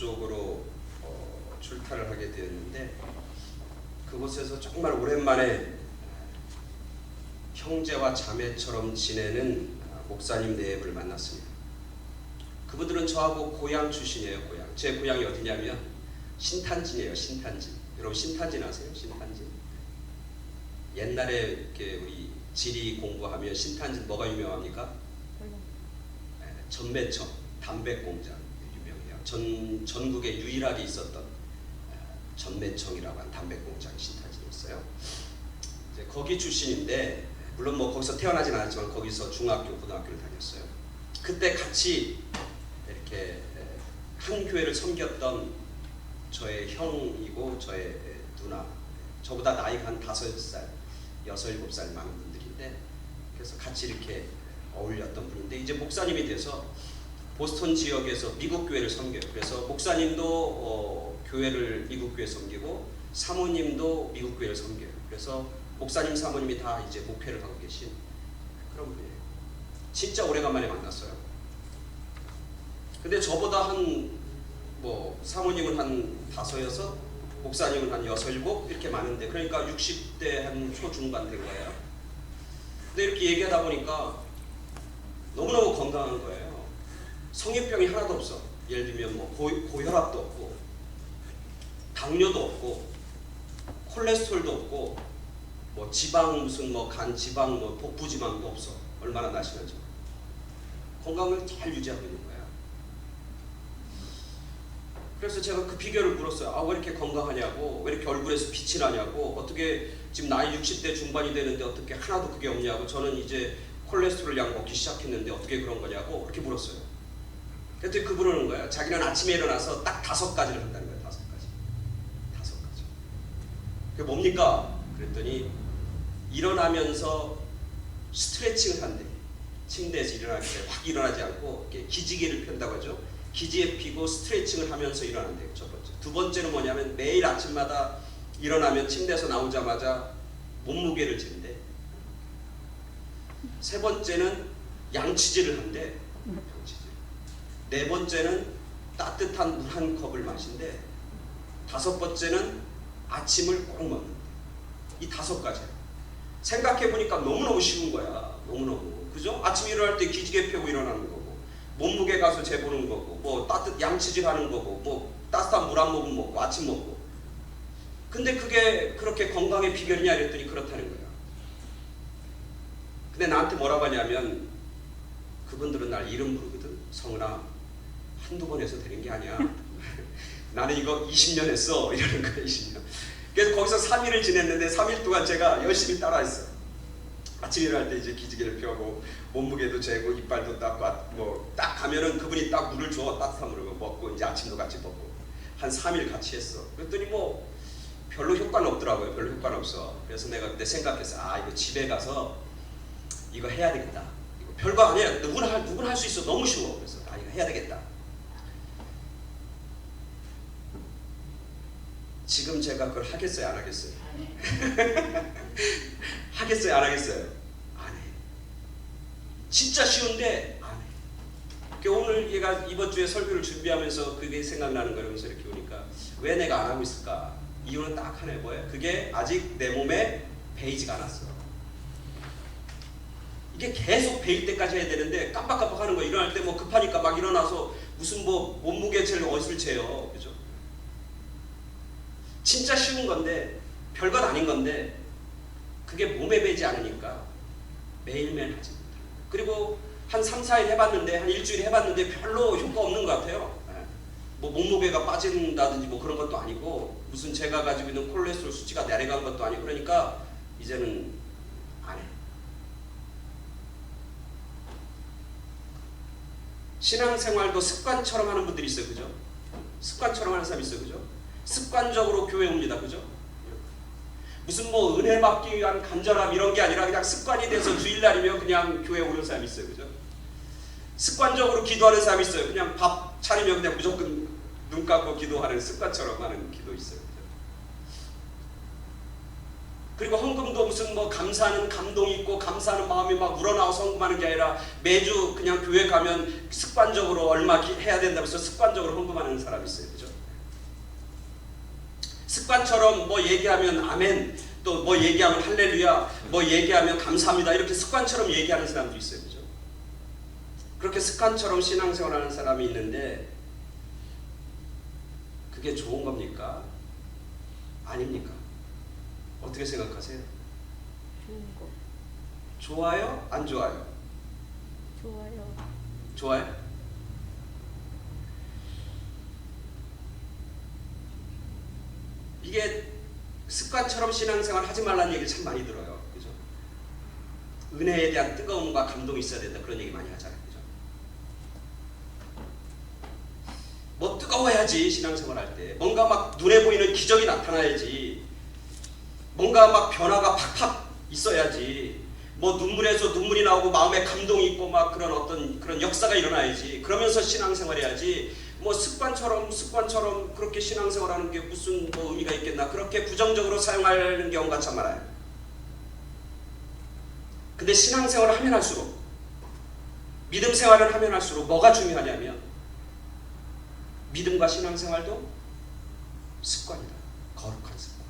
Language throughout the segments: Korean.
쪽으로 출타를 하게 되었는데 그곳에서 정말 오랜만에 형제와 자매처럼 지내는 목사님 네 분을 만났습니다. 그분들은 저하고 고향 출신이에요. 고향. 제 고향이 어디냐면 신탄진이에요. 신탄진. 여러분 신탄진 아세요? 신탄진. 옛날에 이렇게 우리 지리 공부하면 신탄진 뭐가 유명합니까? 전매청, 담배공장 유명해요. 전국에 유일하게 있었던 전매청이라고 한 담배공장이 신탄진이었어요. 이제 거기 출신인데 물론 뭐 거기서 태어나진 않았지만 거기서 중학교, 고등학교를 다녔어요. 그때 같이 이렇게 한 교회를 섬겼던 저의 형이고 저의 누나, 저보다 나이가 한 5살, 6, 7살 많은 분들인데 그래서 같이 이렇게 어울렸던 분인데 이제 목사님이 돼서 보스턴 지역에서 미국 교회를 섬겨요. 그래서 목사님도 교회를 미국 교회 섬기고 사모님도 미국 교회를 섬겨요. 그래서 목사님 사모님이 다 이제 목회를 하고 계신 그런 분이에요. 진짜 오래간만에 만났어요. 근데 저보다 사모님은 한 5, 6, 목사님은 한 6, 7 이렇게 많은데 그러니까 60대 한 초중반 된 거예요. 근데 이렇게 얘기하다 보니까 너무너무 건강한 거예요. 성인병이 하나도 없어. 예를 들면 뭐 고혈압도 없고 당뇨도 없고 콜레스테롤도 없고 뭐 지방 무슨 뭐 간 지방 뭐 복부 지방도 없어. 얼마나 날씬하죠. 건강을 잘 유지하고 있는 거야. 그래서 제가 그 비결을 물었어요. 왜 이렇게 건강하냐고, 왜 이렇게 얼굴에서 빛이 나냐고, 어떻게 지금 나이 60대 중반이 되는데 어떻게 하나도 그게 없냐고, 저는 이제 콜레스테롤 약 먹기 시작했는데 어떻게 그런 거냐고 그렇게 물었어요. 그랬더니 그분은 그러는 거예요. 자기는 아침에 일어나서 딱 5가지를 한다는 거예요. 5가지. 그게 뭡니까? 그랬더니 일어나면서 스트레칭을 한대. 침대에서 일어나기 전에 확 일어나지 않고 이렇게 기지개를 편다고 하죠. 기지개 피고 스트레칭을 하면서 일어난대요. 첫 번째. 두 번째는 뭐냐면 매일 아침마다 일어나면 침대에서 나오자마자 몸무게를 재는데, 세 번째는 양치질을 한대. 양치질. 네 번째는 따뜻한 물 한 컵을 마신대. 5번째는 아침을 꼭 먹는데. 이 5가지야. 생각해보니까 너무너무 쉬운 거야. 너무너무. 그죠? 아침 일어날 때 기지개 펴고 일어나는 거고, 몸무게 가서 재보는 거고, 뭐 양치질 하는 거고, 뭐 따뜻한 물 한 모금 먹고, 아침 먹고. 근데 그게 그렇게 건강의 비결이냐 이랬더니 그렇다는 거야. 근데 나한테 뭐라고 하냐면, 그분들은 날 이름 부르거든. 성은아, 한두 번 해서 되는 게 아니야. 나는 이거 20년 했어. 이러는 거야. 20년. 그래서 거기서 3일을 지냈는데 3일 동안 제가 열심히 따라했어. 아침에 일어날 때 이제 기지개를 펴고 몸무게도 재고 이빨도 닦고 뭐 딱 가면은 그분이 딱 물을 줘. 따뜻한 물을 먹고 이제 아침도 같이 먹고 한 3일 같이 했어. 그랬더니 뭐 별로 효과는 없더라고요. 별로 효과는 없어. 그래서 내가 그때 생각했어. 이거 집에 가서 이거 해야 되겠다. 이거 별거 아니야. 누구나 할 수 있어. 너무 쉬워. 그래서 이거 해야 되겠다. 지금 제가 그걸 하겠어요? 안 하겠어요? 하겠어요? 안 하겠어요? 안 해. 진짜 쉬운데 안 해. 그러니까 오늘 얘가 이번 주에 설교를 준비하면서 그게 생각나는 거예요. 그래서 이렇게 오니까 왜 내가 안 하고 있을까? 이유는 딱 하나예요. 뭐예요? 그게 아직 내 몸에 배이지가 않았어. 이게 계속 배일 때까지 해야 되는데 깜빡깜빡 하는 거예요. 일어날 때 뭐 급하니까 막 일어나서 무슨 뭐 몸무게 재를 어디를 재요. 그죠? 진짜 쉬운 건데 별것 아닌 건데 그게 몸에 배지 않으니까 매일매일 하지 못해요. 그리고 한 3, 4일 해봤는데 한 일주일 해봤는데 별로 효과 없는 것 같아요. 뭐 몸무게가 빠진다든지 뭐 그런 것도 아니고 무슨 제가 가지고 있는 콜레스테롤 수치가 내려간 것도 아니고 그러니까 이제는 안 해. 신앙생활도 습관처럼 하는 분들이 있어요. 그죠? 습관처럼 하는 사람이 있어요. 그죠? 습관적으로 교회 옵니다. 그죠? 무슨 뭐 은혜 받기 위한 간절함 이런 게 아니라 그냥 습관이 돼서 주일날이면 그냥 교회 오는 사람이 있어요. 그죠? 습관적으로 기도하는 사람이 있어요. 그냥 밥 차리면 그냥 무조건 눈 감고 기도하는 습관처럼 하는 기도 있어요. 그죠? 그리고 헌금도 무슨 뭐 감사하는 감동이 있고 감사하는 마음이 막 우러나와서 헌금하는 게 아니라 매주 그냥 교회 가면 습관적으로 얼마 해야 된다고 해서 습관적으로 헌금하는 사람이 있어요. 그죠? 습관처럼 뭐 얘기하면 아멘, 또 뭐 얘기하면 할렐루야, 뭐 얘기하면 감사합니다, 이렇게 습관처럼 얘기하는 사람도 있어요. 그죠? 그렇게 습관처럼 신앙생활하는 사람이 있는데 그게 좋은 겁니까? 아닙니까? 어떻게 생각하세요? 좋은 거. 좋아요? 안 좋아요? 좋아요. 좋아요? 이게 습관처럼 신앙생활 하지 말라는 얘기를 참 많이 들어요. 그죠? 은혜에 대한 뜨거움과 감동이 있어야 된다, 그런 얘기 많이 하잖아요. 그죠? 뭐 뜨거워야지 신앙생활 할 때. 뭔가 막 눈에 보이는 기적이 나타나야지. 뭔가 막 변화가 팍팍 있어야지. 뭐 눈물에서 눈물이 나오고 마음에 감동이 있고 막 그런 어떤 그런 역사가 일어나야지. 그러면서 신앙생활 해야지. 뭐 습관처럼 그렇게 신앙생활하는 게 무슨 뭐 의미가 있겠나. 그렇게 부정적으로 사용하는 경우가 참 많아요. 근데 신앙생활을 하면 할수록, 믿음 생활을 하면 할수록 뭐가 중요하냐면 믿음과 신앙생활도 습관이다. 거룩한 습관.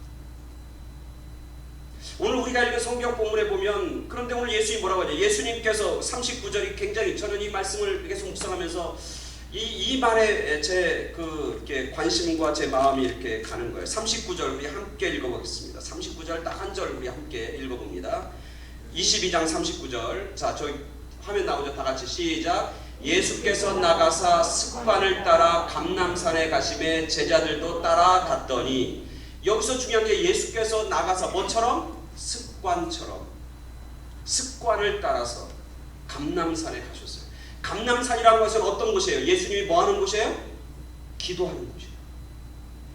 오늘 우리가 읽은 성경 본문에 보면, 그런데 오늘 예수님이 뭐라고 하죠? 예수님께서 39절이 굉장히, 저는 이 말씀을 계속 묵상하면서 이 말에 제 이렇게 관심과 제 마음이 이렇게 가는 거예요. 39절 우리 함께 읽어보겠습니다. 39절 딱 한 절 우리 함께 읽어봅니다. 22장 39절. 자, 저기 화면 나오죠? 다 같이 시작. 예수께서 나가사 습관을 따라 감람산에 가심에 제자들도 따라갔더니. 여기서 중요한 게 예수께서 나가서 뭐처럼? 습관처럼, 습관을 따라서 감람산에 가셨어요. 감람산이라는 것은 어떤 곳이에요? 예수님이 뭐 하는 곳이에요? 기도하는 곳이에요.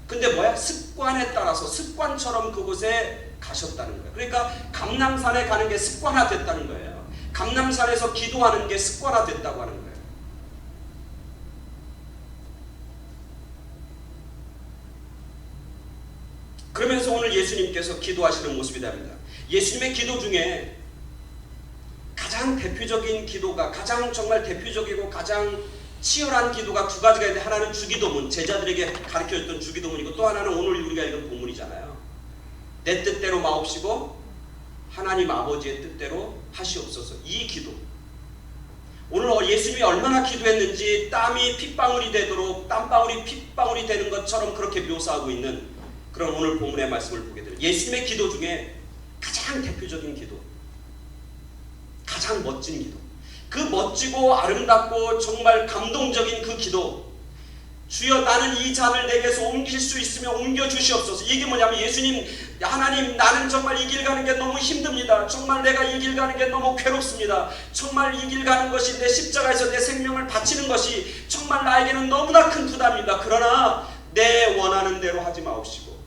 근데 뭐야? 습관에 따라서 습관처럼 그곳에 가셨다는 거예요. 그러니까 감람산에 가는 게 습관화됐다는 거예요. 감람산에서 기도하는 게 습관화됐다고 하는 거예요. 그러면서 오늘 예수님께서 기도하시는 모습이 됩니다. 예수님의 기도 중에 가장 대표적인 기도가, 가장 정말 대표적이고 가장 치열한 기도가 두 가지가 있는데, 하나는 주기도문, 제자들에게 가르쳐줬던 주기도문이고, 또 하나는 오늘 우리가 읽은 본문이잖아요. 내 뜻대로 마옵시고 하나님 아버지의 뜻대로 하시옵소서. 이 기도. 오늘 예수님이 얼마나 기도했는지 땀이 핏방울이 되도록, 땀방울이 핏방울이 되는 것처럼 그렇게 묘사하고 있는 그런 오늘 본문의 말씀을 보게 돼요. 예수님의 기도 중에 가장 대표적인 기도, 가장 멋진 기도, 그 멋지고 아름답고 정말 감동적인 그 기도, 주여 나는 이 잔을 내게서 옮길 수 있으면 옮겨주시옵소서. 이게 뭐냐면, 예수님, 하나님, 나는 정말 이 길 가는 게 너무 힘듭니다. 정말 내가 이 길 가는 게 너무 괴롭습니다. 정말 이 길 가는 것이, 내 십자가에서 내 생명을 바치는 것이 정말 나에게는 너무나 큰 부담입니다. 그러나 내 원하는 대로 하지 마옵시고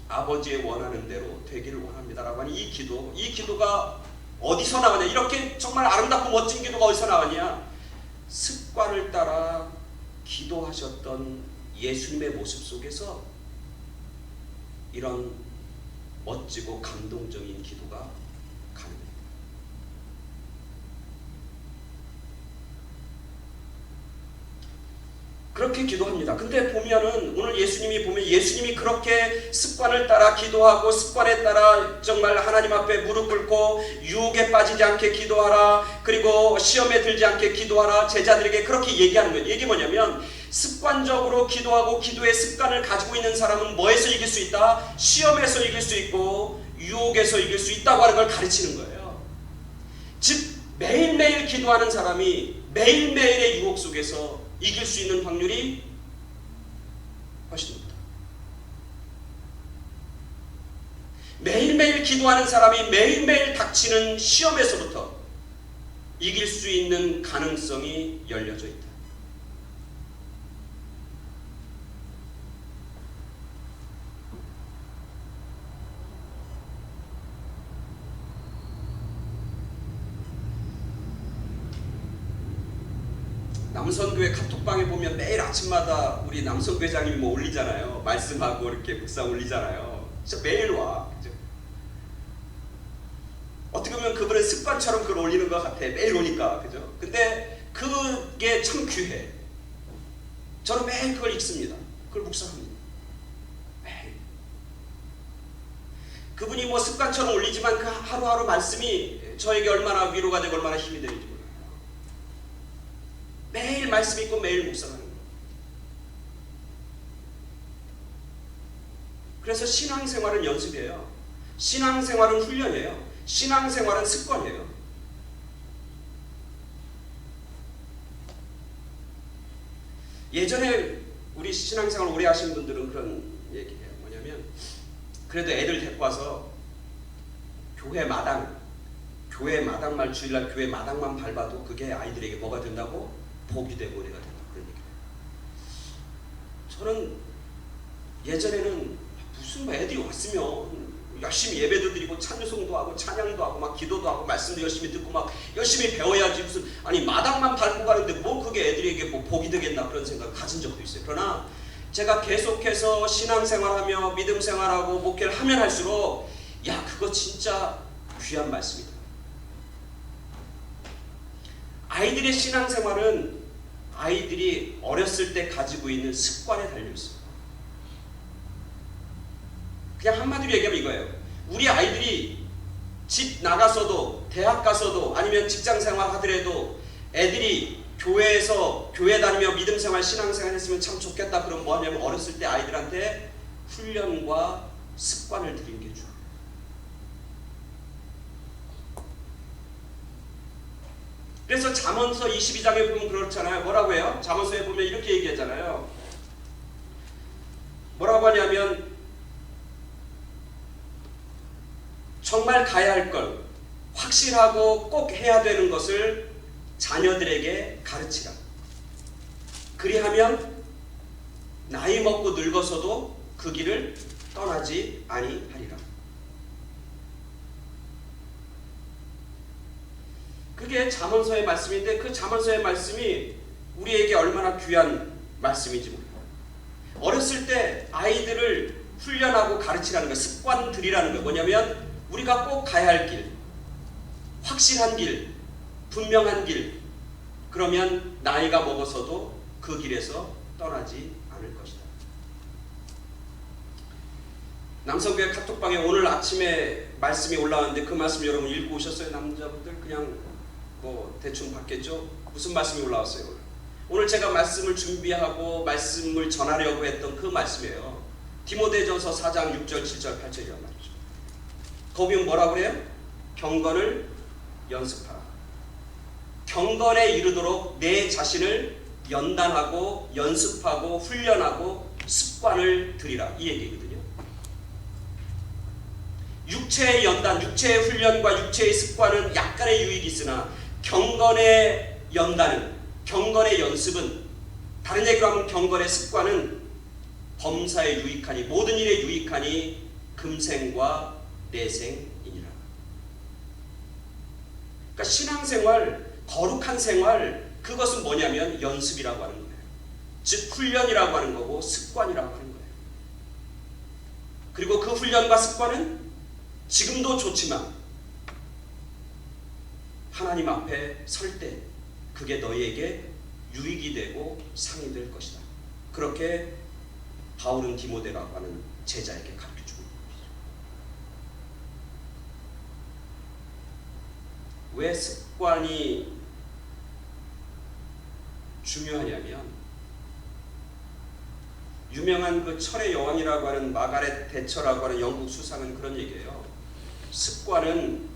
아버지의 원하는 대로 되기를 원합니다라고 하는 이 기도, 이 기도가 어디서 나오냐? 이렇게 정말 아름답고 멋진 기도가 어디서 나오냐? 습관을 따라 기도하셨던 예수님의 모습 속에서 이런 멋지고 감동적인 기도가 가능해요. 그렇게 기도합니다. 근데 보면은 오늘 예수님이 보면, 예수님이 그렇게 습관을 따라 기도하고 습관에 따라 정말 하나님 앞에 무릎 꿇고 유혹에 빠지지 않게 기도하라, 그리고 시험에 들지 않게 기도하라, 제자들에게 그렇게 얘기하는 거예요. 이게 뭐냐면, 습관적으로 기도하고 기도의 습관을 가지고 있는 사람은 뭐에서 이길 수 있다? 시험에서 이길 수 있고 유혹에서 이길 수 있다고 하는 걸 가르치는 거예요. 즉 매일매일 기도하는 사람이 매일매일의 유혹 속에서 이길 수 있는 확률이 훨씬 높다. 매일매일 기도하는 사람이 매일매일 닥치는 시험에서부터 이길 수 있는 가능성이 열려져 있다. 남선교회 카톡방에 보면 매일 아침마다 우리 남선교회장님이 뭐 올리잖아요. 말씀하고 이렇게 묵상 올리잖아요. 진짜 매일 와. 그죠? 어떻게 보면 그분은 습관처럼 그걸 올리는 것 같아. 매일 오니까. 그죠? 근데 그게 참 귀해. 저는 매일 그걸 읽습니다. 그걸 묵상합니다. 매일. 그분이 뭐 습관처럼 올리지만 그 하루하루 말씀이 저에게 얼마나 위로가 되고 얼마나 힘이 되는지 몰라요. 매일 말씀 읽고 매일 묵상하는 거예요. 그래서 신앙생활은 연습이에요. 신앙생활은 훈련이에요. 신앙생활은 습관이에요. 예전에 우리 신앙생활 오래 하신 분들은 그런 얘기해요. 뭐냐면 그래도 애들 데리고 와서 교회 마당만 주일날 교회 마당만 밟아도 그게 아이들에게 뭐가 된다고? 복이 되고 은혜가 된다. 그런 얘기예요. 저는 예전에는 무슨 애들이 왔으면 열심히 예배도 드리고 찬송도 하고 찬양도 하고 막 기도도 하고 말씀도 열심히 듣고 막 열심히 배워야지 무슨 아니 마당만 밟고 가는데 뭐 그게 애들에게 뭐 복이 되겠나 그런 생각을 가진 적도 있어요. 그러나 제가 계속해서 신앙생활하며 믿음생활하고 목회를 하면 할수록 야 그거 진짜 귀한 말씀이다. 아이들의 신앙생활은 아이들이 어렸을 때 가지고 있는 습관에 달려있어요. 그냥 한마디로 얘기하면 이거예요. 우리 아이들이 집 나가서도 대학 가서도 아니면 직장생활 하더라도 애들이 교회에서 교회 다니며 믿음생활 신앙생활 했으면 참 좋겠다. 그럼 뭐하냐면 어렸을 때 아이들한테 훈련과 습관을 들인 게 중요해요. 그래서 잠언서 22장에 보면 그렇잖아요. 뭐라고 해요? 잠언서에 보면 이렇게 얘기하잖아요. 뭐라고 하냐면 정말 가야 할 걸 확실하고 꼭 해야 되는 것을 자녀들에게 가르치라. 그리하면 나이 먹고 늙어서도 그 길을 떠나지 아니하리라. 그게 잠언서의 말씀인데 그 잠언서의 말씀이 우리에게 얼마나 귀한 말씀인지 몰라요. 어렸을 때 아이들을 훈련하고 가르치라는 거, 습관들이라는 거예요. 뭐냐면 우리가 꼭 가야 할 길, 확실한 길, 분명한 길, 그러면 나이가 먹어서도 그 길에서 떠나지 않을 것이다. 남성교회 카톡방에 오늘 아침에 말씀이 올라왔는데 그 말씀 여러분 읽고 오셨어요? 남자분들 그냥 뭐 대충 봤겠죠? 무슨 말씀이 올라왔어요? 오늘 제가 말씀을 준비하고 말씀을 전하려고 했던 그 말씀이에요. 디모데전서 4장 6절 7절 8절이란 말이죠. 거기 뭐라고 그래요? 경건을 연습하라. 경건에 이르도록 내 자신을 연단하고 연습하고 훈련하고 습관을 들이라. 이 얘기거든요. 육체의 연단, 육체의 훈련과 육체의 습관은 약간의 유익이 있으나 경건의 연단은, 경건의 연습은, 다른 얘기로 하면 경건의 습관은 범사에 유익하니, 모든 일에 유익하니 금생과 내생이니라. 그러니까 신앙생활, 거룩한 생활, 그것은 뭐냐면 연습이라고 하는 거예요. 즉 훈련이라고 하는 거고 습관이라고 하는 거예요. 그리고 그 훈련과 습관은 지금도 좋지만 하나님 앞에 설 때 그게 너희에게 유익이 되고 상이 될 것이다. 그렇게 바울은 디모데라고 하는 제자에게 가르쳐주고 있는 것이죠. 왜 습관이 중요하냐면 유명한 그 철의 여왕이라고 하는 마가렛 대처라고 하는 영국 수상은 그런 얘기예요. 습관은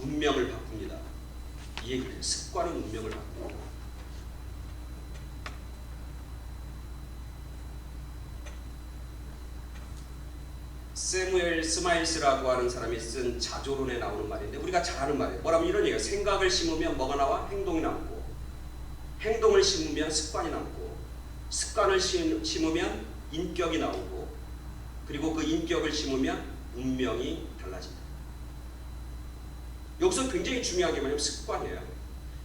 운명을 바꿉니다. 이 얘기를 해요. 습관은 운명을 바꿉니다. 세무엘 스마일스라고 하는 사람이 쓴 자조론에 나오는 말인데 우리가 잘 아는 말이에요. 뭐라면 이런 얘기예요. 생각을 심으면 뭐가 나와? 행동이 남고, 행동을 심으면 습관이 남고, 습관을 심으면 인격이 나오고, 그리고 그 인격을 심으면 운명이 달라진다. 여기서 굉장히 중요한 게 뭐냐면 습관이에요.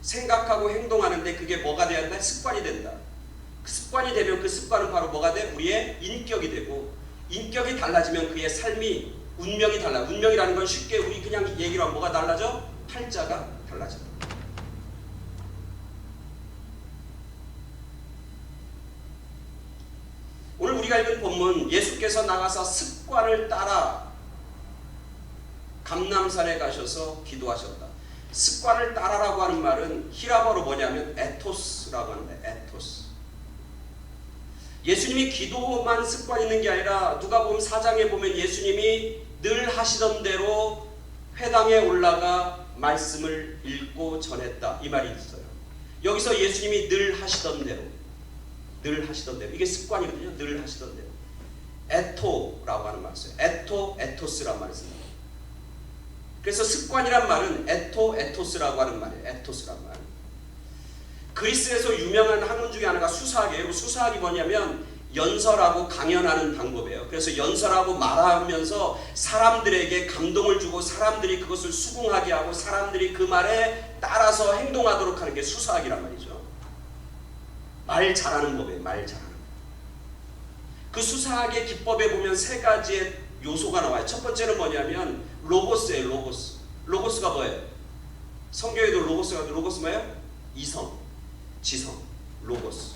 생각하고 행동하는데 그게 뭐가 돼야 한다? 습관이 된다. 그 습관이 되면 그 습관은 바로 뭐가 돼? 우리의 인격이 되고, 인격이 달라지면 그의 삶이 운명이 달라. 운명이라는 건 쉽게 우리 그냥 얘기로 하면 뭐가 달라져? 팔자가 달라진다. 오늘 우리가 읽은 본문, 예수께서 나가서 습관을 따라 감람산에 가셔서 기도하셨다. 습관을 따라라고 하는 말은 히라버로 뭐냐면 에토스라고 하는데, 에토스. 예수님이 기도만 습관 있는 게 아니라 누가복음 4장에 보면 예수님이 늘 하시던 대로 회당에 올라가 말씀을 읽고 전했다, 이 말이 있어요. 여기서 예수님이 늘 하시던 대로, 늘 하시던 대로, 이게 습관이거든요. 늘 하시던 대로. 에토라고 하는 말이 있어요. 에토, 에토스라는 말이 있습니다. 그래서 습관이란 말은 에토, 에토스라고 하는 말이에요. 에토스란 말. 그리스에서 유명한 학문 중에 하나가 수사학이에요. 수사학이 뭐냐면 연설하고 강연하는 방법이에요. 그래서 연설하고 말하면서 사람들에게 감동을 주고 사람들이 그것을 수긍하게 하고 사람들이 그 말에 따라서 행동하도록 하는 게 수사학이란 말이죠. 말 잘하는 법이에요. 말 잘하는 법. 그 수사학의 기법에 보면 세 가지의 요소가 나와요. 첫 번째는 뭐냐면 로고스예요. 로고스. 로고스가 뭐예요? 성경에도 로고스 뭐예요? 이성, 지성, 로고스.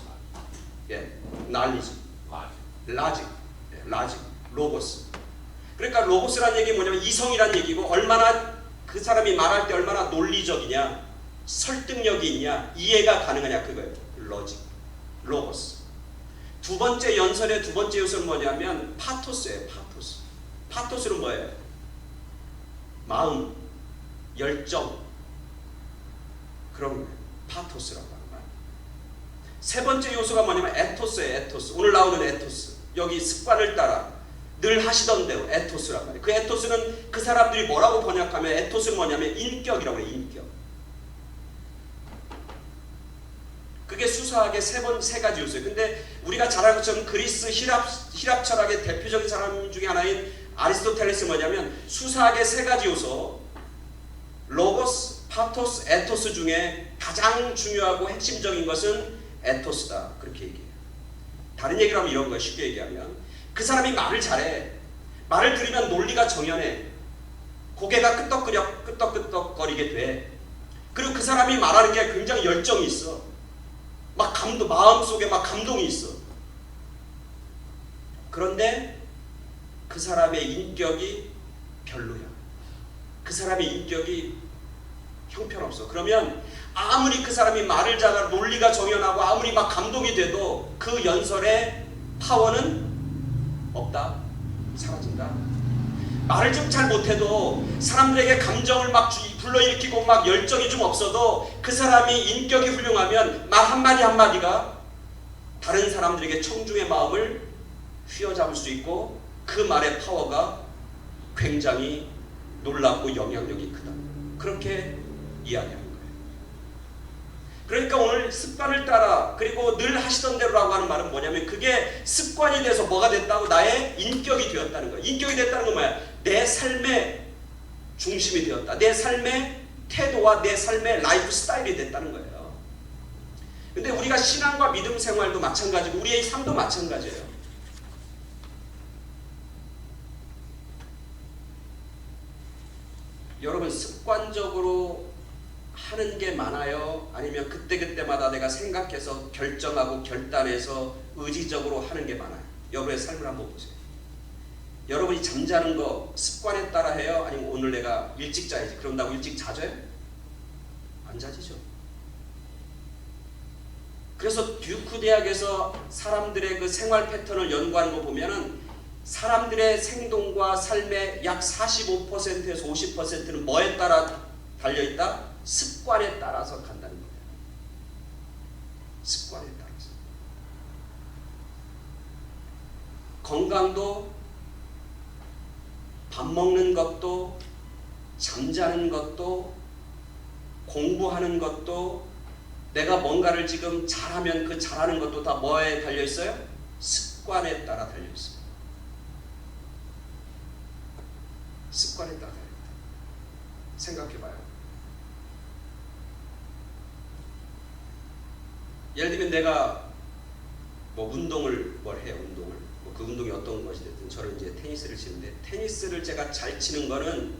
예, knowledge, logic, logic, 로고스. 그러니까 로고스란 얘기 뭐냐면 이성이란 얘기고, 얼마나 그 사람이 말할 때 얼마나 논리적이냐, 설득력이 있냐, 이해가 가능하냐, 그거예요. 로직, 로고스. 두 번째 연설의 두 번째 요소는 뭐냐면 파토스예요. 파토스. 파토스는 뭐예요? 마음, 열정, 그런 거예요. 파토스라고 하는 말. 세 번째 요소가 뭐냐면 에토스예요. 에토스. 오늘 나오는 에토스. 여기 습관을 따라 늘 하시던 대로 에토스란 말이에요. 그 에토스는 그 사람들이 뭐라고 번역하면, 에토스는 뭐냐면 인격이라고 해요. 인격. 그게 수사학의 세 가지 요소예요. 근데 우리가 잘 알고 있는 그리스 히랍 철학의 대표적인 사람 중에 하나인 아리스토텔레스 뭐냐면 수사학의 세 가지 요소, 로고스, 파토스, 에토스 중에 가장 중요하고 핵심적인 것은 에토스다, 그렇게 얘기해요. 다른 얘기로 하면 이런 거예요. 쉽게 얘기하면 그 사람이 말을 잘해. 말을 들으면 논리가 정연해. 고개가 끄덕끄덕거리게 돼. 그리고 그 사람이 말하는 게 굉장히 열정이 있어. 막 마음속에 막 감동이 있어. 그런데 그 사람의 인격이 별로야. 그 사람의 인격이 형편없어. 그러면 아무리 그 사람이 말을 잘하고 논리가 정연하고 아무리 막 감동이 돼도 그 연설의 파워는 없다. 사라진다. 말을 좀 잘 못해도 사람들에게 감정을 막 불러일으키고 막 열정이 좀 없어도 그 사람이 인격이 훌륭하면 말 한마디 한마디가 다른 사람들에게 청중의 마음을 휘어잡을 수 있고 그 말의 파워가 굉장히 놀랍고 영향력이 크다. 그렇게 이야기하는 거예요. 그러니까 오늘 습관을 따라, 그리고 늘 하시던 대로라고 하는 말은 뭐냐면 그게 습관이 돼서 뭐가 됐다고? 나의 인격이 되었다는 거예요. 인격이 됐다는 건 뭐야? 내 삶의 중심이 되었다. 내 삶의 태도와 내 삶의 라이프 스타일이 됐다는 거예요. 근데 우리가 신앙과 믿음 생활도 마찬가지고 우리의 삶도 마찬가지예요. 여러분, 습관적으로 하는 게 많아요? 아니면 그때그때마다 내가 생각해서 결정하고 결단해서 의지적으로 하는 게 많아요? 여러분의 삶을 한번 보세요. 여러분이 잠자는 거 습관에 따라 해요? 아니면 오늘 내가 일찍 자야지 그런다고 일찍 자줘요? 안 자지죠. 그래서 듀크 대학에서 사람들의 그 생활 패턴을 연구하는 거 보면은 사람들의 생동과 삶의 약 45%에서 50%는 뭐에 따라 달려있다? 습관에 따라서 간다는 거예요. 습관에 따라서. 건강도, 밥 먹는 것도, 잠자는 것도, 공부하는 것도, 내가 뭔가를 지금 잘하면 그 잘하는 것도 다 뭐에 달려있어요? 습관에 따라 달려있어요. 습관에 따라 달려있다. 생각해봐요. 예를 들면 내가 뭐 운동을 뭘 해요. 운동을 뭐 그 운동이 어떤 것이 됐든 저는 이제 테니스를 치는데 테니스를 제가 잘 치는 거는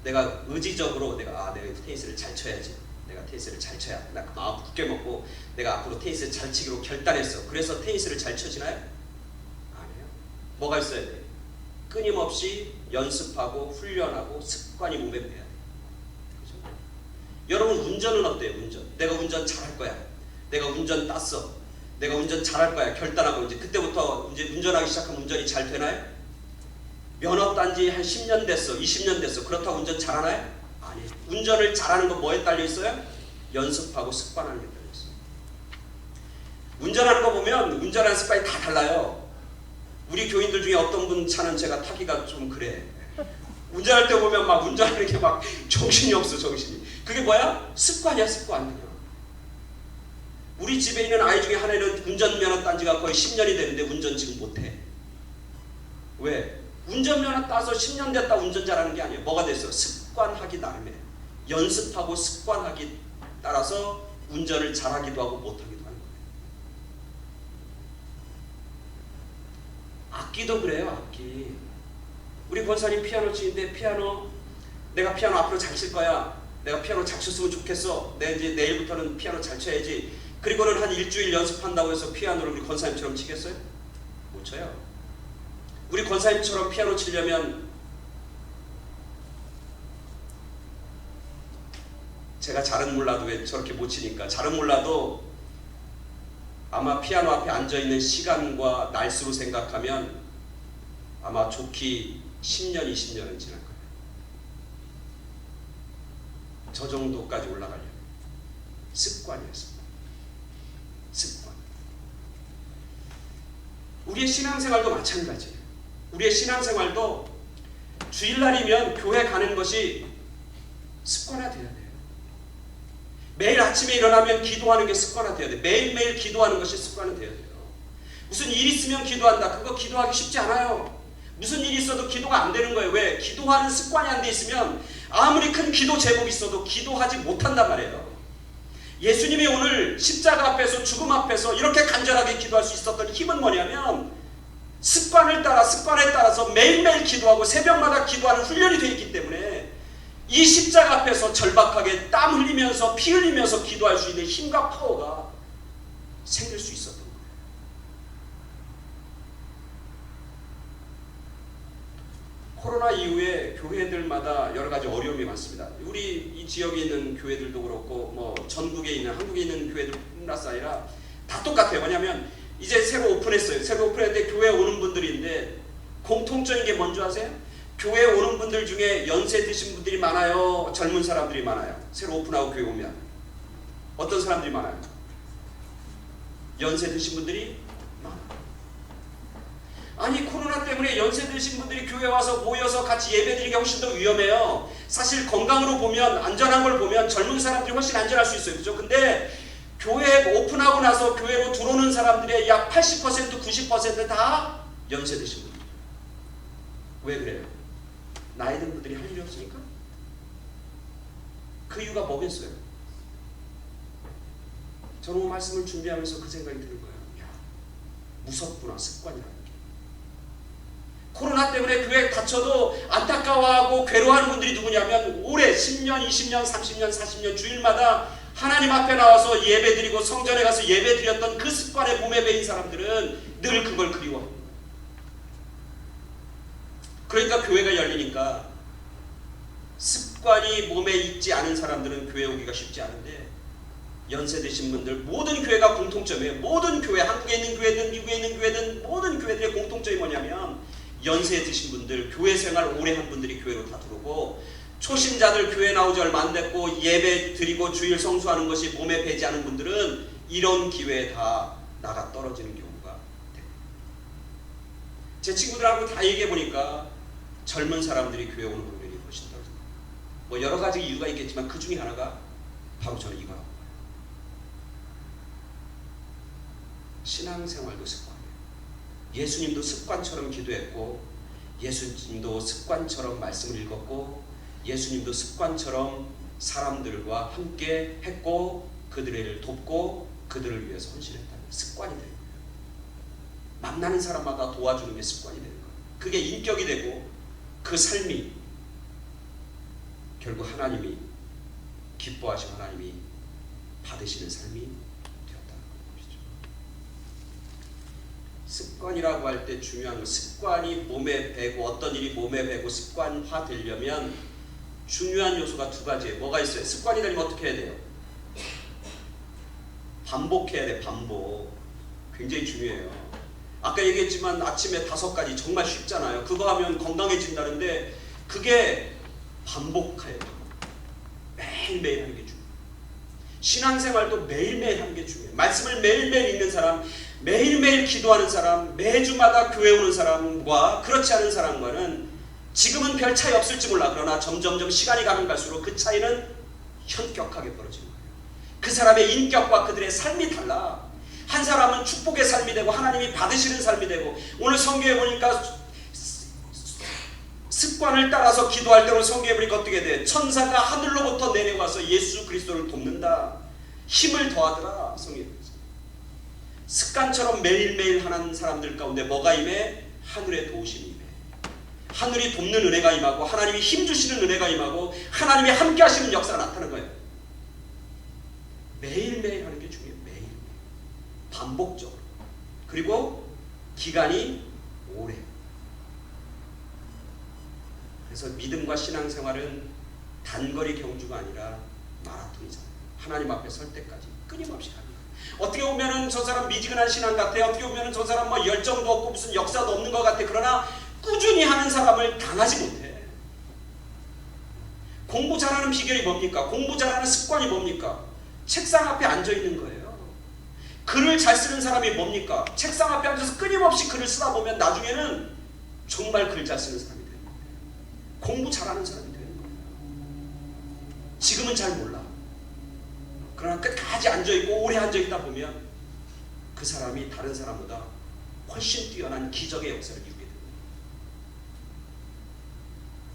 내가 의지적으로 내가 테니스를 잘 쳐야지. 내가 테니스를 잘 쳐야. 나 그 마음 굳게 먹고 내가 앞으로 테니스를 잘 치기로 결단했어. 그래서 테니스를 잘 쳐지나요? 아니에요. 뭐가 있어야 돼? 끊임없이 연습하고 훈련하고 습관이 몸에 배야 돼. 그죠? 여러분 운전은 어때요? 운전. 내가 운전 잘할 거야. 내가 운전 땄어. 내가 운전 잘할 거야. 결단하고 이제 그때부터 이제 운전하기 시작하면 운전이 잘 되나요? 면허 딴 지 한 10년 됐어. 20년 됐어. 그렇다고 운전 잘하나요? 아니에요. 운전을 잘하는 건 뭐에 딸려 있어요? 연습하고 습관하는 게 딸려 있어요. 운전하는 거 보면 운전하는 습관이 다 달라요. 우리 교인들 중에 어떤 분 차는 제가 타기가 좀 그래. 운전할 때 보면 막 운전하는 게 막 정신이 없어. 정신이. 그게 뭐야? 습관이야. 습관. 그냥. 우리 집에 있는 아이 중에 하나는 운전면허 딴 지가 거의 10년이 되는데 운전 지금 못해. 왜? 운전면허 따서 10년 됐다 운전 잘하는 게 아니에요. 뭐가 됐어? 습관하기 나름에 연습하고 습관하기 따라서 운전을 잘하기도 하고 못하기도 하는 거예요. 악기도 그래요. 악기. 우리 권사님 피아노 치는데 내가 피아노 앞으로 잘 칠 거야. 내가 피아노 잘 쳤으면 좋겠어. 내가 이제 내일부터는 피아노 잘 쳐야지. 그리고는 한 일주일 연습한다고 해서 피아노를 우리 권사님처럼 치겠어요? 못 쳐요. 우리 권사님처럼 피아노 치려면 제가 잘은 몰라도 왜 저렇게 못 치니까 잘은 몰라도 아마 피아노 앞에 앉아있는 시간과 날수로 생각하면 아마 좋기 10년, 20년은 지날 거예요. 저 정도까지 올라가려면 습관이에요. 습관. 우리의 신앙생활도 마찬가지예요. 우리의 신앙생활도 주일날이면 교회 가는 것이 습관화되어야 돼요. 매일 아침에 일어나면 기도하는 게 습관화되어야 돼요. 매일매일 기도하는 것이 습관화되어야 돼요. 무슨 일 있으면 기도한다. 그거 기도하기 쉽지 않아요. 무슨 일이 있어도 기도가 안 되는 거예요. 왜? 기도하는 습관이 안 돼 있으면 아무리 큰 기도 제목이 있어도 기도하지 못한단 말이에요. 예수님이 오늘 십자가 앞에서 죽음 앞에서 이렇게 간절하게 기도할 수 있었던 힘은 뭐냐면 습관에 따라서 매일매일 기도하고 새벽마다 기도하는 훈련이 되어 있기 때문에 이 십자가 앞에서 절박하게 땀 흘리면서 피 흘리면서 기도할 수 있는 힘과 파워가 생길 수 있었던 거예요. 코로나 이후에 교회들마다 여러 가지 어려움이 많습니다. 우리 이 지역에 있는 교회들도 그렇고 뭐 전국에 있는 한국에 있는 교회들뿐만 아니라 다 똑같아요. 뭐냐면 이제 새로 오픈했어요. 새로 오픈했는데 교회에 오는 분들인데 공통적인 게 뭔지 아세요? 교회에 오는 분들 중에 연세 드신 분들이 많아요? 젊은 사람들이 많아요? 새로 오픈하고 교회 오면 어떤 사람들이 많아요? 연세 드신 분들이 많아요. 아니 코로나 때문에 연세 드신 분들이 교회 와서 모여서 같이 예배드리기가 훨씬 더 위험해요. 사실 건강으로 보면 안전한 걸 보면 젊은 사람들이 훨씬 안전할 수 있어요. 그죠? 근데 교회 오픈하고 나서 교회로 들어오는 사람들의 약 80% 90% 다 연세 드신 분들. 왜 그래요? 나이 든 분들이 할 일이 없으니까? 그 이유가 뭐겠어요? 저는 말씀을 준비하면서 그 생각이 드는 거예요. 야, 무섭구나 습관이라는 게. 코로나 때문에 교회 닫혀도 안타까워하고 괴로워하는 분들이 누구냐면 올해 10년, 20년, 30년, 40년 주일마다 하나님 앞에 나와서 예배드리고 성전에 가서 예배드렸던 그 습관에 몸에 배인 사람들은 늘 그걸 그리워합니다. 그러니까 교회가 열리니까 습관이 몸에 있지 않은 사람들은 교회 오기가 쉽지 않은데 연세 드신 분들 모든 교회가 공통점이에요. 모든 교회, 한국에 있는 교회든 미국에 있는 교회든 모든 교회들의 공통점이 뭐냐면 연세 드신 분들, 교회 생활 오래 한 분들이 교회로 다 들어오고 초신자들 교회 나오지 얼마 안 됐고 예배 드리고 주일 성수하는 것이 몸에 배지 않은 분들은 이런 기회에 다 나가 떨어지는 경우가 됩니다. 제 친구들하고 다 얘기해 보니까 젊은 사람들이 교회 오는 확률이 훨씬 떨어집니다. 뭐 여러 가지 이유가 있겠지만 그 중에 하나가 바로 저는 이거라고 봐요. 신앙생활도 습관이에요. 예수님도 습관처럼 기도했고 예수님도 습관처럼 말씀을 읽었고 예수님도 습관처럼 사람들과 함께 했고 그들을 돕고 그들을 위해서 헌신했다는 습관이 되는 거예요. 만나는 사람마다 도와주는 게 습관이 되는 거예요. 그게 인격이 되고 그 삶이 결국 하나님이 기뻐하시고 하나님이 받으시는 삶이 되었다는 것이죠. 습관이라고 할 때 중요한 건 습관이 몸에 배고 어떤 일이 몸에 배고 습관화 되려면 중요한 요소가 두 가지예요. 뭐가 있어요? 습관이 되려면 어떻게 해야 돼요? 반복해야 돼. 반복. 굉장히 중요해요. 아까 얘기했지만 아침에 5가지 정말 쉽잖아요. 그거 하면 건강해진다는데 그게 반복해야 돼요. 매일매일 하는 게 중요해요. 신앙생활도 매일매일 하는 게 중요해요. 말씀을 매일매일 읽는 사람, 매일매일 기도하는 사람, 매주마다 교회 오는 사람과 그렇지 않은 사람과는 지금은 별 차이 없을지 몰라. 그러나 점점점 시간이 가면 갈수록 그 차이는 현격하게 벌어지는 거예요. 그 사람의 인격과 그들의 삶이 달라. 한 사람은 축복의 삶이 되고 하나님이 받으시는 삶이 되고, 오늘 성경에 보니까 습관을 따라서 기도할 때 오늘 성경에 보니까 어떻게 돼? 천사가 하늘로부터 내려와서 예수 그리스도를 돕는다. 힘을 더하더라. 성경에. 습관처럼 매일매일 하는 사람들 가운데 뭐가 임해? 하늘의 도우심이 임해. 하늘이 돕는 은혜가 임하고 하나님이 힘주시는 은혜가 임하고 하나님이 함께 하시는 역사가 나타나는 거예요. 매일매일 하는 게 중요해요. 매일매일. 반복적으로. 그리고 기간이 오래. 그래서 믿음과 신앙생활은 단거리 경주가 아니라 마라톤이잖아요. 하나님 앞에 설 때까지 끊임없이 갑니다. 어떻게 보면은 저 사람 미지근한 신앙 같아요. 어떻게 보면은 저 사람 뭐 열정도 없고 무슨 역사도 없는 것 같아. 그러나 꾸준히 하는 사람을 당하지 못해. 공부 잘하는 비결이 뭡니까? 공부 잘하는 습관이 뭡니까? 책상 앞에 앉아 있는 거예요. 글을 잘 쓰는 사람이 뭡니까? 책상 앞에 앉아서 끊임없이 글을 쓰다 보면 나중에는 정말 글 잘 쓰는 사람이 되는 거예요. 공부 잘하는 사람이 되는 거예요. 지금은 잘 몰라. 그러나 끝까지 앉아있고 오래 앉아있다 보면 그 사람이 다른 사람보다 훨씬 뛰어난 기적의 역사를 이루게 됩니다.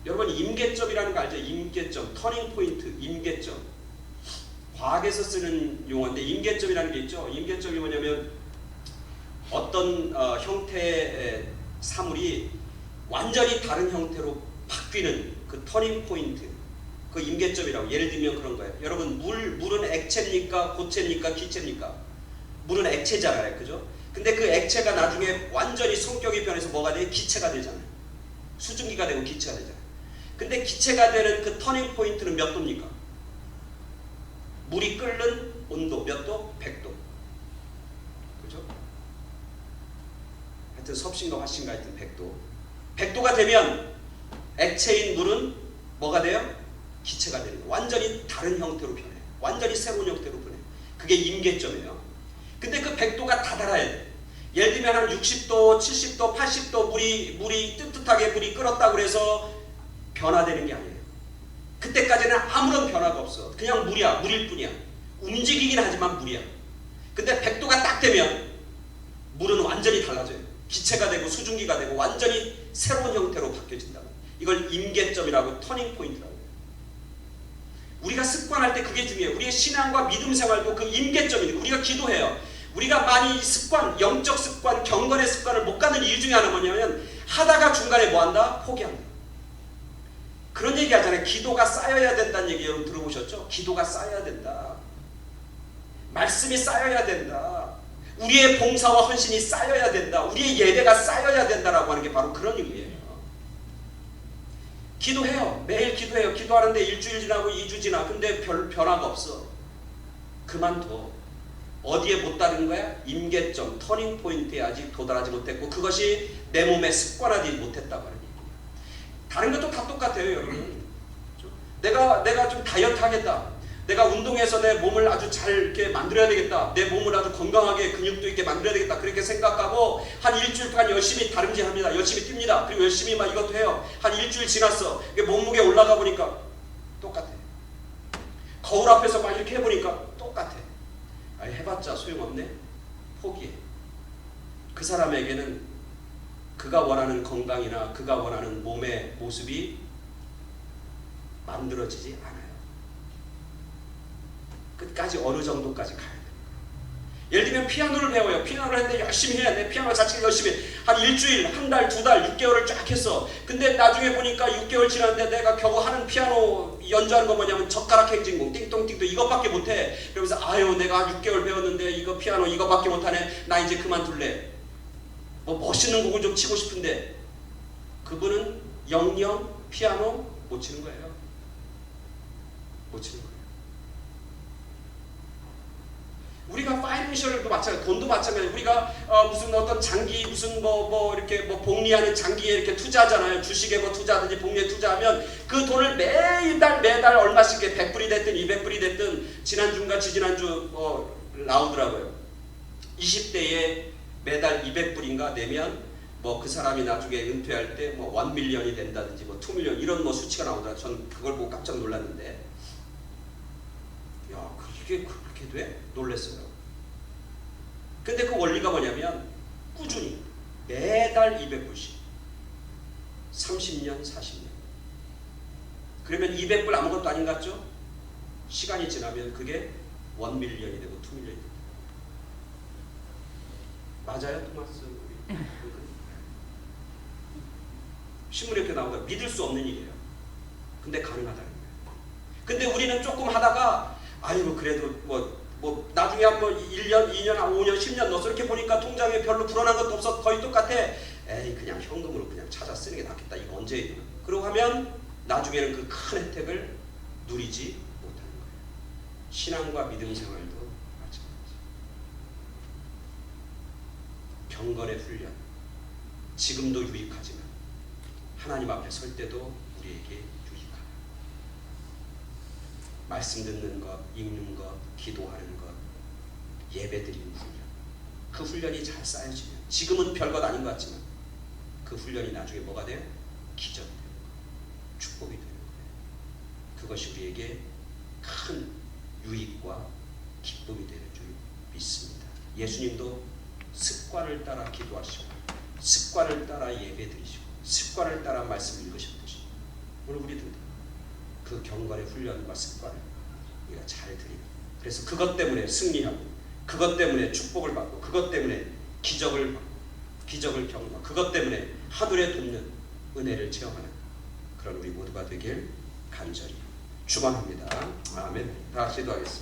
여러분, 임계점이라는 거 알죠? 임계점, 터닝 포인트, 임계점. 과학에서 쓰는 용어인데 임계점이라는 게 있죠. 임계점이 뭐냐면 어떤 형태의 사물이 완전히 다른 형태로 바뀌는 그 터닝 포인트, 그 임계점이라고. 예를 들면 그런 거예요. 여러분, 물은 액체입니까? 고체입니까? 기체입니까? 물은 액체잖아요. 그죠? 근데 그 액체가 나중에 완전히 성격이 변해서 뭐가 돼? 기체가 되잖아요. 수증기가 되고 기체가 되잖아요. 근데 기체가 되는 그 터닝 포인트는 몇 도입니까? 물이 끓는 온도 몇 도? 100도. 그죠? 하여튼 섭씨인가 화씨인가 하여튼 100도. 100도가 되면 액체인 물은 뭐가 돼요? 기체가 되는 거예요. 완전히 다른 형태로 변해요. 완전히 새로운 형태로 변해요. 그게 임계점이에요. 근데 그 100도가 다 달아야 돼. 예를 들면 한 60도, 70도, 80도 물이 뜨뜻하게 물이 끓었다고 그래서 변화되는 게 아니에요. 그때까지는 아무런 변화가 없어. 그냥 물이야. 물일 뿐이야. 움직이긴 하지만 물이야. 근데 100도가 딱 되면 물은 완전히 달라져요. 기체가 되고 수증기가 되고 완전히 새로운 형태로 바뀌어진다. 이걸 임계점이라고, 터닝 포인트라고 해요. 우리가 습관할 때 그게 중요해요. 우리의 신앙과 믿음 생활도 그 임계점이에요. 우리가 기도해요. 우리가 많이 습관, 영적 습관, 경건의 습관을 못 갖는 이유 중에 하나는 뭐냐면 하다가 중간에 뭐한다? 포기한다. 그런 얘기 하잖아요. 기도가 쌓여야 된다는 얘기 여러분 들어보셨죠? 기도가 쌓여야 된다. 말씀이 쌓여야 된다. 우리의 봉사와 헌신이 쌓여야 된다. 우리의 예배가 쌓여야 된다라고 하는 게 바로 그런 의미예요. 기도해요. 매일 기도해요. 기도하는데 일주일 지나고 2주 지나. 근데 별 변화가 없어. 그만둬. 어디에 못 다른 거야? 임계점, 터닝 포인트에 아직 도달하지 못했고 그것이 내 몸에 습관화되지 못했다고 하는 얘기예요. 다른 것도 다 똑같아요, 여러분. 내가 좀 다이어트 하겠다. 내가 운동해서 내 몸을 아주 잘 이렇게 만들어야 되겠다. 내 몸을 아주 건강하게 근육도 있게 만들어야 되겠다. 그렇게 생각하고 한 일주일 동안 열심히 다름질합니다. 열심히 뜁니다. 그리고 열심히 막 이것도 해요. 한 일주일 지났어. 몸무게 올라가 보니까 똑같아. 거울 앞에서 막 이렇게 해보니까 똑같아. 아니, 해봤자 소용없네. 포기해. 그 사람에게는 그가 원하는 건강이나 그가 원하는 몸의 모습이 만들어지지 않아요. 끝까지 어느 정도까지 가야 돼요. 예를 들면 피아노를 배워요. 피아노를 했는데 열심히 해야 돼. 피아노 자체가 열심히 한 일주일, 한 달, 두 달, 6개월을 쫙 했어. 근데 나중에 보니까 6개월 지났는데 내가 겨우 하는 피아노 연주하는 거 뭐냐면 젓가락 행진곡 띵동띵동 이것밖에 못해. 그러면서 아유 내가 6개월 배웠는데 이거 피아노 이거밖에 못하네. 나 이제 그만둘래. 뭐 멋있는 곡을 좀 치고 싶은데 그분은 영영 피아노 못 치는 거예요. 못 치는 거예요. 우리가 파이낸셜도 마찬가지, 돈도 마찬가지. 우리가 무슨 어떤 장기 무슨 뭐 이렇게 뭐 복리하는 장기에 이렇게 투자하잖아요. 주식에 뭐 투자하든지 복리에 투자하면 그 돈을 매달 얼마씩 100불이 됐든 200불이 됐든 지난주인가 지지난주 나오더라고요. 20대에 매달 200불인가 내면 뭐 그 사람이 나중에 은퇴할 때 뭐 1밀리언이 된다든지 뭐 2밀리언 이런 뭐 수치가 나오더라고요. 전 그걸 보고 깜짝 놀랐는데 야 그게 그렇게 돼? 놀랬어요. 근데 그 원리가 뭐냐면 꾸준히 매달 200불씩 30년 40년 그러면 200불 아무것도 아닌 것 같죠? 시간이 지나면 그게 1밀리언이 되고 2밀리언이 됩니다. 맞아요 토마스? 신문에 이렇게 나오다 믿을 수 없는 일이에요. 근데 가능하다는 거예요. 근데 우리는 조금 하다가 아이고 그래도 뭐 나중에 한번 1년, 2년, 5년, 10년 넣어서 이렇게 보니까 통장에 별로 불어난 것도 없어 거의 똑같아. 에이 그냥 현금으로 그냥 찾아 쓰는 게 낫겠다. 이거 언제 해야 되나. 그러고 하면 나중에는 그 큰 혜택을 누리지 못하는 거예요. 신앙과 믿음 생활도 마찬가지. 경건의 훈련 지금도 유익하지만 하나님 앞에 설 때도 우리에게 유익하다. 말씀 듣는 것, 읽는 것, 기도하는 것, 예배드리는 훈련. 그 훈련이 잘 쌓여지면 지금은 별것 아닌 것 같지만 그 훈련이 나중에 뭐가 돼요? 기적이 되는 거예요. 축복이 되는 거예요. 그것이 우리에게 큰 유익과 기쁨이 되는 줄 믿습니다. 예수님도 습관을 따라 기도하시고 습관을 따라 예배드리시고 습관을 따라 말씀을 읽으셨듯이 오늘 우리들도 그 경건의 훈련과 습관을 우리가 잘 드리고 그래서 그것 때문에 승리하고 그것 때문에 축복을 받고 그것 때문에 기적을 받고 기적을 경험하고 그것 때문에 하늘에 돕는 은혜를 체험하는 그런 우리 모두가 되길 간절히 축원합니다. 아멘. 다 같이 기도하겠습니다.